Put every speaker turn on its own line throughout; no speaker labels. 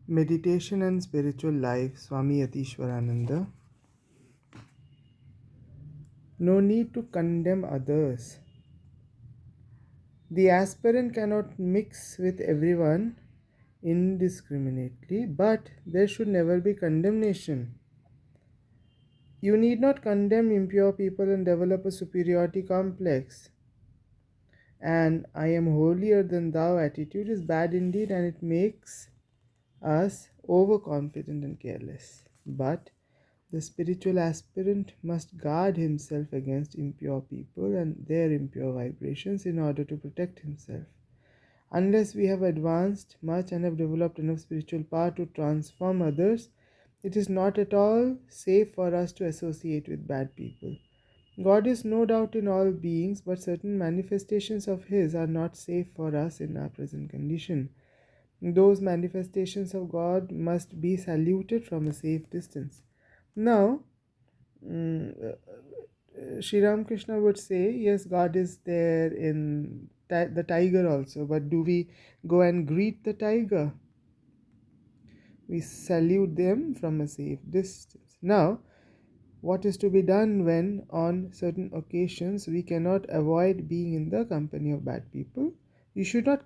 Meditation and Spiritual Life, Swami Yatiswarananda. No need to condemn others. The aspirant cannot mix with everyone indiscriminately, but there should never be condemnation. You need not condemn impure people and develop a superiority complex. And I am holier than thou attitude is bad indeed, and it makes us overconfident and careless. But the spiritual aspirant must guard himself against impure people and their impure vibrations in order to protect himself. Unless we have advanced much and have developed enough spiritual power to transform others, it is not at all safe for us to associate with bad people. God is no doubt in all beings, but certain manifestations of His are not safe for us in our present condition. Those manifestations of God must be saluted from a safe distance. Now, Sri Ramakrishna would say, yes, God is there in the tiger also, but do we go and greet the tiger? We salute them from a safe distance. Now, what is to be done when, on certain occasions, we cannot avoid being in the company of bad people? You should not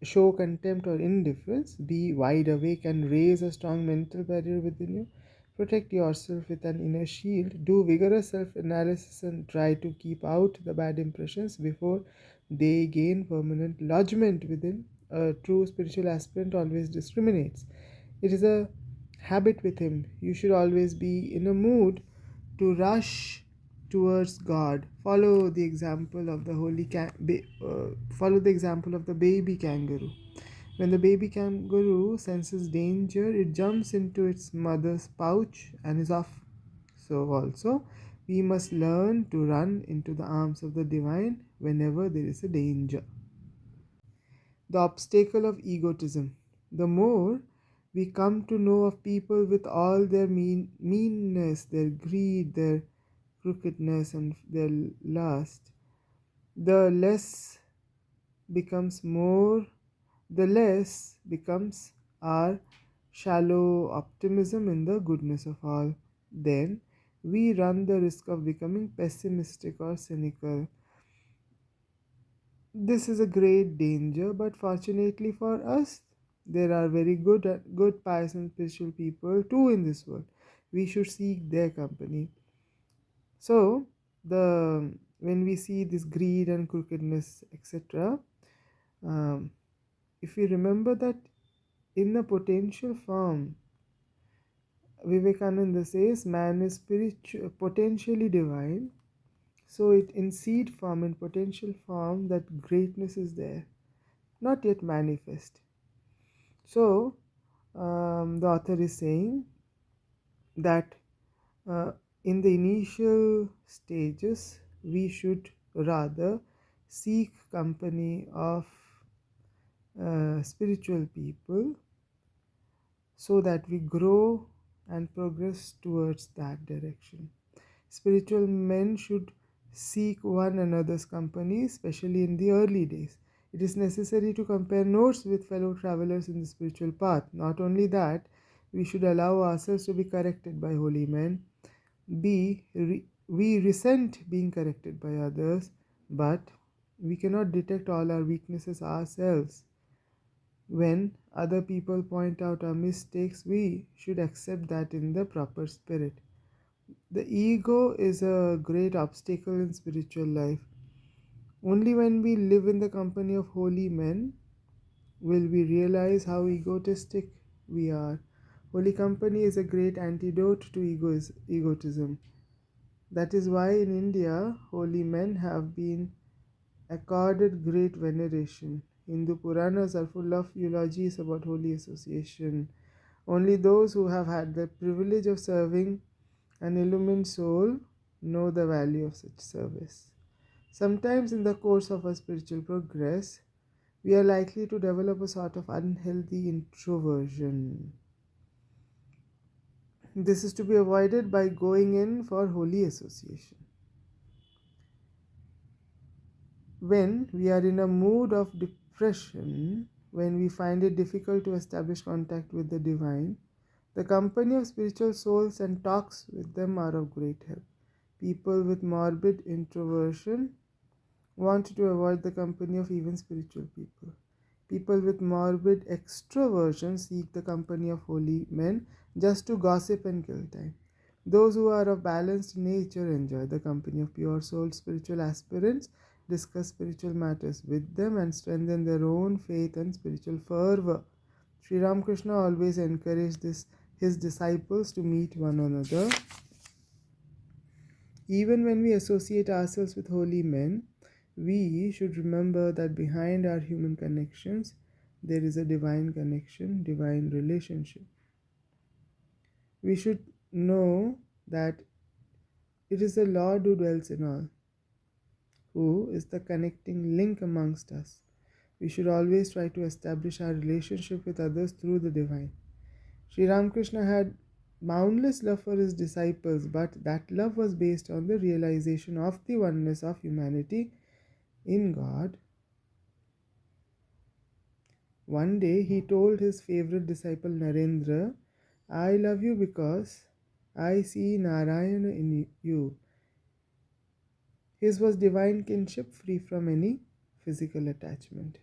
show contempt or indifference. Be wide awake and raise a strong mental barrier within you. Protect yourself with an inner shield. Do vigorous self analysis and try to keep out the bad impressions before they gain permanent lodgment within. A true spiritual aspirant always discriminates. It is a habit with him. You should always be in a mood to rush towards God. Follow the example of the baby kangaroo. When the baby kangaroo senses danger, it jumps into its mother's pouch and is off. So also, we must learn to run into the arms of the divine whenever there is a danger. The obstacle of egotism. The more we come to know of people with all their meanness, their greed, their crookedness, and their lust, the less becomes more, the less becomes our shallow optimism in the goodness of all. Then we run the risk of becoming pessimistic or cynical. This is a great danger, but fortunately for us, there are very good, pious, and spiritual people too in this world. We should seek their company. So, the when we see this greed and crookedness, etc., um, if we remember that in a potential form, Vivekananda says man is potentially divine. So, it in seed form, in potential form, that greatness is there, not yet manifest. So, the author is saying that uh, in the initial stages, we should rather seek company of spiritual people so that we grow and progress towards that direction. Spiritual men should seek one another's company, especially in the early days. It is necessary to compare notes with fellow travelers in the spiritual path. Not only that, we should allow ourselves to be corrected by holy men. We resent being corrected by others, but we cannot detect all our weaknesses ourselves. When other people point out our mistakes, we should accept that in the proper spirit. The ego is a great obstacle in spiritual life. Only when we live in the company of holy men will we realize how egotistic we are. Holy company is a great antidote to egotism. That is why in India, holy men have been accorded great veneration. Hindu Puranas are full of eulogies about holy association. Only those who have had the privilege of serving an illumined soul know the value of such service. Sometimes, in the course of our spiritual progress, we are likely to develop a sort of unhealthy introversion. This is to be avoided by going in for holy association. When we are in a mood of depression, when we find it difficult to establish contact with the divine, the company of spiritual souls and talks with them are of great help. People with morbid introversion want to avoid the company of even spiritual people. People with morbid extroversion seek the company of holy men just to gossip and kill time. Those who are of balanced nature enjoy the company of pure souled spiritual aspirants, discuss spiritual matters with them, and strengthen their own faith and spiritual fervor. Sri Ramakrishna always encouraged his disciples to meet one another. Even when we associate ourselves with holy men, we should remember that behind our human connections, there is a divine connection, divine relationship. We should know that it is the Lord who dwells in all, who is the connecting link amongst us. We should always try to establish our relationship with others through the divine. Sri Ramakrishna had boundless love for his disciples, but that love was based on the realization of the oneness of humanity in God. One day he told his favorite disciple Narendra, I love you because I see Narayana in you. His was divine kinship free from any physical attachment.